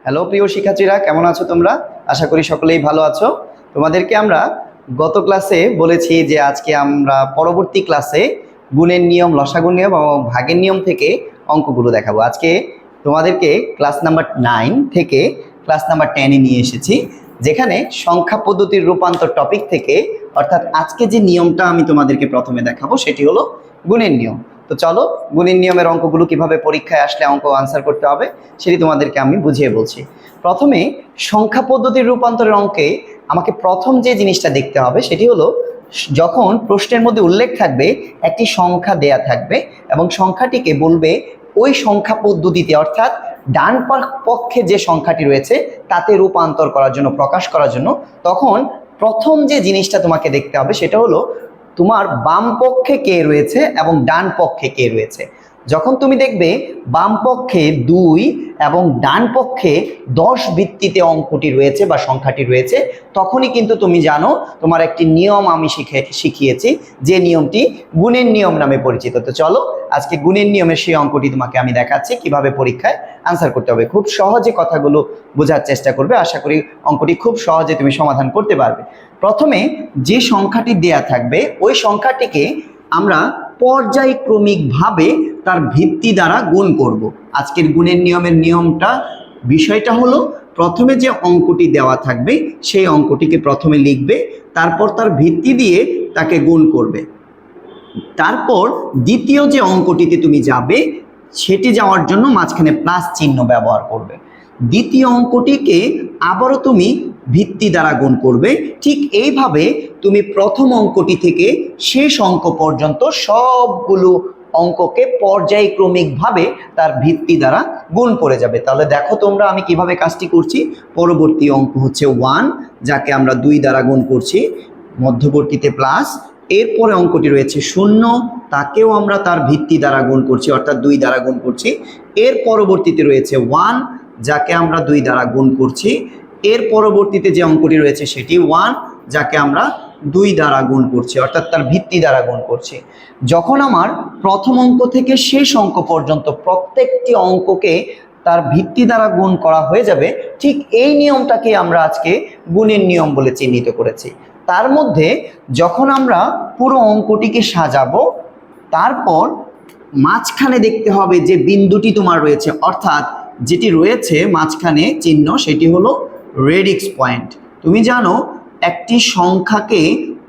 Hello প্রিয় শিক্ষার্থীরা, কেমন আছো তোমরা? আশা করি সকলেই ভালো আছো। তোমাদেরকে আমরা গত ক্লাসে বলেছি যে আজকে আমরা পরবর্তী ক্লাসে গুণের নিয়ম, লসাগুর নিয়ম এবং ভাগের নিয়ম থেকে অঙ্কগুলো দেখাবো। আজকে তোমাদেরকে ক্লাস নাম্বার 9 থেকে ক্লাস নাম্বার 10-এ নিয়ে এসেছি, যেখানে সংখ্যা পদ্ধতির রূপান্তর টপিক থেকে, অর্থাৎ আজকে যে নিয়মটা আমি তোমাদেরকে প্রথমে দেখাবো সেটি হলো গুণের নিয়ম। তো চলো, গুণের নিয়মের অঙ্কগুলো কিভাবে পরীক্ষায় আসলে অঙ্ক আনসার করতে হবে সেটি তোমাদেরকে আমি বুঝিয়ে বলছি। প্রথমে সংখ্যা পদ্ধতির রূপান্তরের অঙ্কে আমাকে প্রথম যে জিনিসটা দেখতে হবে সেটি হলো, যখন প্রশ্নের মধ্যে উল্লেখ থাকবে একটি সংখ্যা দেয়া থাকবে এবং সংখ্যাটিকে বলবে ওই সংখ্যা পদ্ধতিতে, অর্থাৎ ডান পক্ষে যে সংখ্যাটি রয়েছে তাতে রূপান্তর করার জন্য, প্রকাশ করার জন্য, তখন প্রথম যে জিনিসটা তোমাকে দেখতে হবে সেটা হলো তোমার বাম পক্ষে কে রয়েছে এবং ডান পক্ষে কে রয়েছে। যখন তুমি দেখবে বাম পক্ষে 2 এবং ডান পক্ষে 10 ভিত্তিতে অঙ্কটি রয়েছে বা সংখ্যাটি রয়েছে, তখনই কিন্তু তুমি জানো তোমার একটি নিয়ম আমি শিখিয়েছি, যে নিয়মটি গুণের নিয়ম নামে পরিচিত। তো চলো, আজকে গুণের নিয়মের সেই অঙ্কটি তোমাকে আমি দেখাচ্ছি কিভাবে পরীক্ষায় আনসার করতে হবে। খুব সহজে কথাগুলো বোঝার চেষ্টা করবে, আশা করি অঙ্কটি খুব সহজে তুমি সমাধান করতে পারবে। প্রথমে যে সংখ্যাটি দেয়া থাকবে ওই সংখ্যাটিকে আমরা পর্যায়ক্রমিকভাবে তার ভিত্তি দ্বারা গুণ করব। আজকের গুণের নিয়মের বিষয়টা হলো, প্রথমে যে অঙ্কটি দেওয়া থাকবে সেই অঙ্কটিকে প্রথমে লিখবে, তারপর তার ভিত্তি দিয়ে তাকে গুণ করবে। তারপর দ্বিতীয় যে অঙ্কটিতে তুমি যাবে সেটি যাওয়ার জন্য মাঝখানে প্লাস চিহ্ন ব্যবহার করবে। দ্বিতীয় অঙ্কটিকে আবারও তুমি ভিত্তি দ্বারা গুণ করবে। ঠিক এইভাবে তুমি প্রথম অঙ্কটি থেকে শেষ অঙ্ক পর্যন্ত সবগুলো অঙ্ককে পর্যায়ক্রমিকভাবে তার ভিত্তি দ্বারা গুণ করে যাবে। তাহলে দেখো তোমরা আমি কিভাবে কাজটি করছি। পরবর্তী অঙ্ক হচ্ছে 1, যাকে আমরা 2 দ্বারা গুণ করছি, মধ্যবর্তীতে প্লাস। এরপরে অঙ্কটি রয়েছে 0, তাকেও আমরা তার ভিত্তি দ্বারা গুণ করছি, অর্থাৎ 2 দ্বারা গুণ করছি। এর পরবর্তীতে রয়েছে 1, যাকে আমরা 2 দ্বারা গুণ করছি। এর পরবর্তীতে যে অঙ্কটি রয়েছে সেটি 1, যাকে আমরা 2 দ্বারা গুণ করছি, অর্থাৎ তার ভিত্তি দ্বারা গুণ করছি। যখন আমার প্রথম অঙ্ক থেকে শেষ অঙ্ক পর্যন্ত প্রত্যেকটি অঙ্ককে তার ভিত্তি দ্বারা গুণ করা হয়ে যাবে, ঠিক এই নিয়মটাকে আমরা আজকে গুণের নিয়ম বলে চিহ্নিত করেছি। তার মধ্যে যখন আমরা পুরো অঙ্কটিকে সাজাবো, তারপর মাঝখানে দেখতে হবে যে বিন্দুটি তোমার রয়েছে, অর্থাৎ যেটি রয়েছে মাঝখানে চিহ্ন, সেটি হলো রেডিক্স পয়েন্ট। তুমি জানো একটি সংখ্যাকে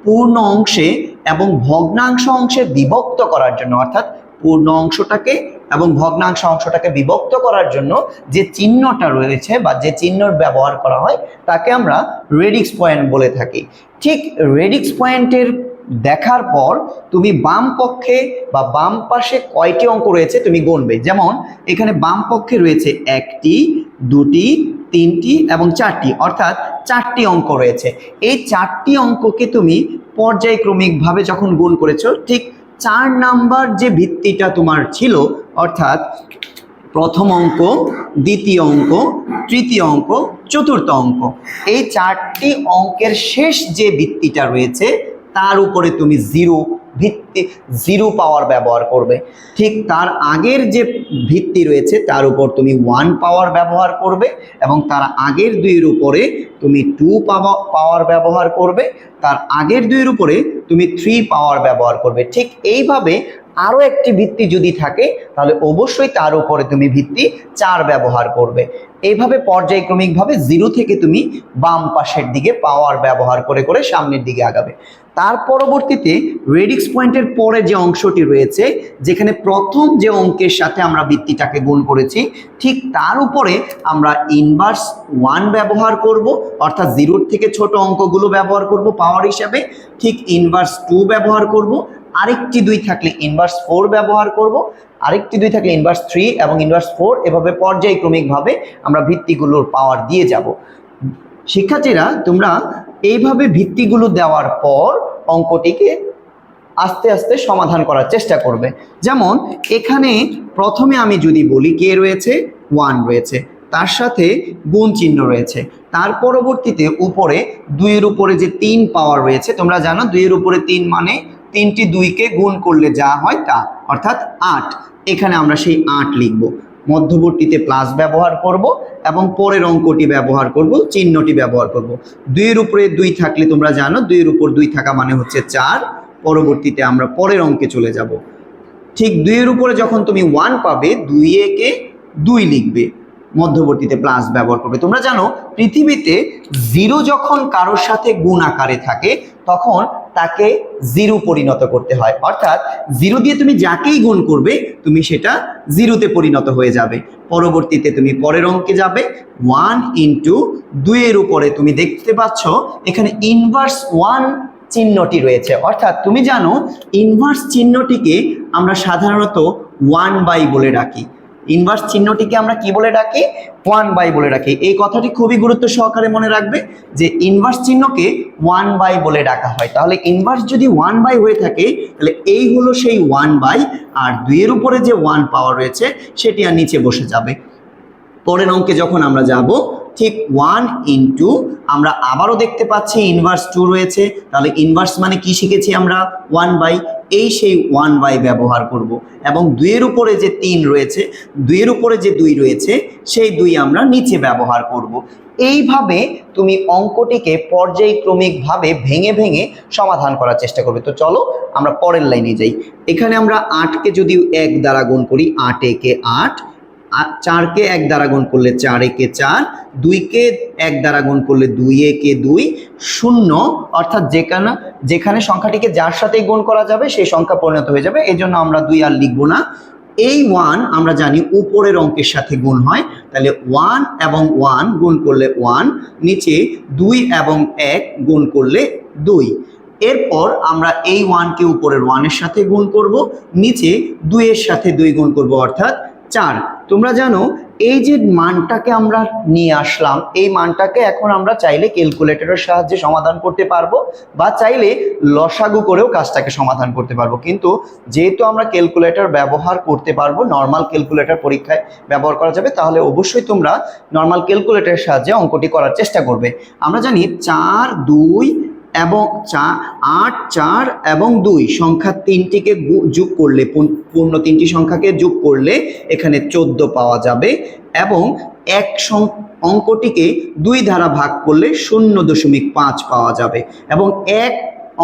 পূর্ণ অংশে এবং ভগ্নাংশ অংশে বিভক্ত করার জন্য, অর্থাৎ পূর্ণ অংশটাকে এবং ভগ্নাংশ অংশটাকে বিভক্ত করার জন্য যে চিহ্নটা রয়েছে বা যে চিহ্নর ব্যবহার করা হয় তাকে আমরা রেডিক্স পয়েন্ট বলে থাকি। ঠিক রেডিক্স পয়েন্টের দেখার পর তুমি বাম পক্ষে বা বাম পাশে কয়টি অঙ্ক রয়েছে তুমি গুনবে। যেমন এখানে বাম পক্ষে রয়েছে 1টি, 2টি, 3টি এবং 4টি, অর্থাৎ 4টি অঙ্ক রয়েছে। এই 4টি অঙ্ককে তুমি পর্যায়ক্রমিকভাবে যখন গুণ করেছো, ঠিক 4 নাম্বার যে ভিত্তিটা তোমার ছিল, অর্থাৎ প্রথম অঙ্ক, দ্বিতীয় অঙ্ক, তৃতীয় অঙ্ক, চতুর্থ অঙ্ক, এই 4টি অঙ্কের শেষ যে ভিত্তিটা রয়েছে তার উপরে তুমি জিরো পাওয়ার ব্যবহার করবে। ঠিক তার আগের যে ভিত্তি রয়েছে তার উপর তুমি 1 পাওয়ার ব্যবহার করবে এবং তার আগের 2-এর উপরে তুমি 2 পাওয়ার ব্যবহার করবে, তার আগের 2-এর উপরে তুমি 3 পাওয়ার ব্যবহার করবে। ঠিক এইভাবে আরও একটি ভিত্তি যদি থাকে তাহলে অবশ্যই তার উপরে তুমি ভিত্তি 4 ব্যবহার করবে। এইভাবে পর্যায়ক্রমিকভাবে 0 থেকে তুমি বাম পাশের দিকে পাওয়ার ব্যবহার করে করে সামনের দিকে আগাবে। তার পরবর্তীতে রেডিক্স পয়েন্টের পরে যে অংশটি রয়েছে, যেখানে প্রথম যে অঙ্কের সাথে আমরা ভিত্তিটাকে গুণ করেছি, ঠিক তার উপরে আমরা ইনভার্স 1 ব্যবহার করব, অর্থাৎ 0 থেকে ছোট অঙ্কগুলো ব্যবহার করব পাওয়ার হিসাবে। ঠিক ইনভার্স 2 ব্যবহার করব, আরেকটি 2 থাকলে ইনভার্স 4 ব্যবহার করব, আরেকটি 2 থাকলে ইনভার্স 3 এবং ইনভার্স 4, এভাবে পর্যায়ক্রমিকভাবে আমরা ভিত্তিগুলোর পাওয়ার দিয়ে যাব। শিক্ষার্থীরা, তোমরা এইভাবে ভিত্তিগুলো দেওয়ার পর অঙ্কটিকে আস্তে আস্তে সমাধান করার চেষ্টা করবে। যেমন এখানে প্রথমে আমি যদি বলি কে রয়েছে, 1 রয়েছে, তার সাথে গুণ চিহ্ন রয়েছে, তার পরবর্তীতে উপরে 2-এর উপরে যে 3 পাওয়ার রয়েছে, তোমরা জানো 2-এর উপরে 3 মানে 3টি 2কে গুণ করলে যা হয় তা, অর্থাৎ 8। এখানে আমরা সেই 8 লিখব। মধ্যবর্তীতে প্লাস ব্যবহার করব এবং পরের অঙ্কটি ব্যবহার করব, চিহ্নটি ব্যবহার করব। 2 এর উপরে 2 থাকলে তোমরা জানো 2 এর উপর 2 থাকা মানে হচ্ছে 4। পরবর্তীতে আমরা পরের অঙ্কে চলে যাব। ঠিক 2 এর উপরে যখন তুমি 1 পাবে 2 একে 2 লিখবে, মধ্যবর্তীতে প্লাস ব্যবহার করবে। তোমরা জানো পৃথিবীতে 0 যখন কারোর সাথে গুণ আকারে থাকে তখন তাকে 0 পরিণত করতে হয়, অর্থাৎ 0 দিয়ে তুমি যাকেই গুণ করবে তুমি সেটা 0-তে পরিণত হয়ে যাবে। পরবর্তীতে তুমি পরের অঙ্কে যাবে, 1 ইন্টু 2 এর উপরে তুমি দেখতে পাচ্ছ এখানে ইনভার্স 1 চিহ্নটি রয়েছে, অর্থাৎ তুমি জানো ইনভার্স চিহ্নটিকে আমরা সাধারণত 1/, বলে ডাকি। ইনভার্স চিহ্নটিকে আমরা কি বলে ডাকি? 1/, বলে ডাকি। এই কথাটি খুবই গুরুত্ব সহকারে মনে রাখবে যে ইনভার্স চিহ্নকে 1/, বলে ডাকা হয়। তাহলে ইনভার্স যদি 1/, হয়ে থাকে তাহলে এই হলো সেই 1/, আর 2 এর উপরে যে 1 পাওয়া রয়েছে সেটি আর নিচে বসে যাবে। পরের অঙ্কে যখন আমরা যাব, ঠিক 1 ইন্টু আমরা আবারও দেখতে পাচ্ছি ইনভার্স 2 রয়েছে, তাহলে ইনভার্স মানে কি শিখেছি আমরা? 1/, এই সেই 1/, ব্যবহার করব। এবং 2 এর উপরে যে 3 রয়েছে, 2 এর উপরে যে 2 রয়েছে সেই 2 আমরা নিচে ব্যবহার করব। এইভাবে তুমি অঙ্কটিকে পর্যায়ক্রমিকভাবে ভেঙে ভেঙে সমাধান করার চেষ্টা করবে। তো চলো আমরা পরের লাইনে যাই। এখানে আমরা 8কে যদি 1 দ্বারা গুণ করি, 8 একে 8, 4কে 1 দ্বারা গুণ করলে 4 একে 4, 2কে 1 দ্বারা গুণ করলে 2 একে 2, 0, অর্থাৎ যেখানে সংখ্যাটিকে যার সাথেই গুণ করা যাবে সেই সংখ্যা পরিণত হয়ে যাবে, এই জন্য আমরা 2 আর লিখবো না। এই 1 আমরা জানি উপরের অঙ্কের সাথে গুণ হয়, তাহলে 1 এবং 1 গুণ করলে 1, নিচে 2 এবং 1 গুণ করলে 2। এরপর আমরা এই 1কে উপরের 1 এর সাথে গুণ করব, নিচে 2 এর সাথে 2 গুণ করব, অর্থাৎ 4। তোমরা জানো এই যে মানটাকে আমরা নিয়ে আসলাম, এই মানটাকে এখন আমরা চাইলে ক্যালকুলেটরের সাহায্যে সমাধান করতে পারবো বা চাইলে লসাগু করেও কাজটাকে সমাধান করতে পারবো। কিন্তু যেহেতু আমরা ক্যালকুলেটর ব্যবহার করতে পারবো, নর্মাল ক্যালকুলেটর পরীক্ষায় ব্যবহার করা যাবে, তাহলে অবশ্যই তোমরা নর্মাল ক্যালকুলেটরের সাহায্যে অঙ্কটি করার চেষ্টা করবে। আমরা জানি 4, 2 এবং 8, 4 এবং 2 সংখ্যা 3টিকে যোগ করলে, পূর্ণ 3টি সংখ্যাকে যোগ করলে এখানে 14 পাওয়া যাবে, এবং অঙ্কটিকে 2 দ্বারা ভাগ করলে 0.5 পাওয়া যাবে, এবং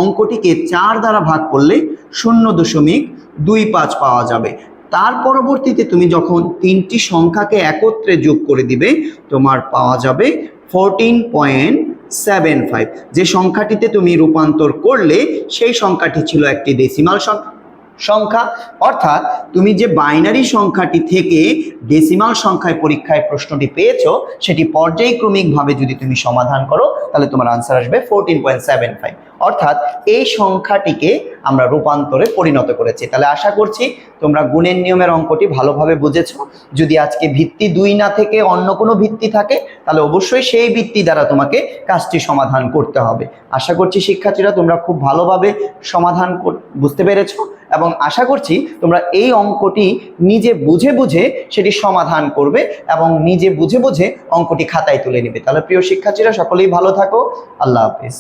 অঙ্কটিকে 4 দ্বারা ভাগ করলে 0.25 পাওয়া যাবে। তার পরবর্তীতে তুমি যখন 3টি সংখ্যাকে একত্রে যোগ করে দিবে তোমার পাওয়া যাবে 14.75। যে সংখ্যাটিতে তুমি রূপান্তর করলে সেই সংখ্যাটি ছিল একটি ডেসিমাল সংখ্যা, অর্থাৎ তুমি যে বাইনারি সংখ্যাটি থেকে ডেসিমাল সংখ্যায় পরীক্ষায় প্রশ্নটি পেয়েছো সেটি পর্যায়ক্রমিকভাবে যদি তুমি সমাধান করো তাহলে তোমার আনসার আসবে 14.75, অর্থাৎ এই সংখ্যাটিকে আমরা রূপান্তরে পরিণত করেছি। তাহলে আশা করছি তোমরা গুণের নিয়মের অঙ্কটি ভালোভাবে বুঝেছো। যদি আজকে ভিত্তি 2 না থেকে অন্য কোনো ভিত্তি থাকে তাহলে অবশ্যই সেই ভিত্তি দ্বারা তোমাকে কাজটি সমাধান করতে হবে। আশা করছি শিক্ষার্থীরা তোমরা খুব ভালোভাবে সমাধান বুঝতে পেরেছো, এবং আশা করছি তোমরা এই অঙ্কটি নিজে বুঝে বুঝে সেটি সমাধান করবে এবং নিজে বুঝে বুঝে অঙ্কটি খাতায় তুলে নেবে। তাহলে প্রিয় শিক্ষার্থীরা সকলেই ভালো থাকো। আল্লাহ হাফেজ।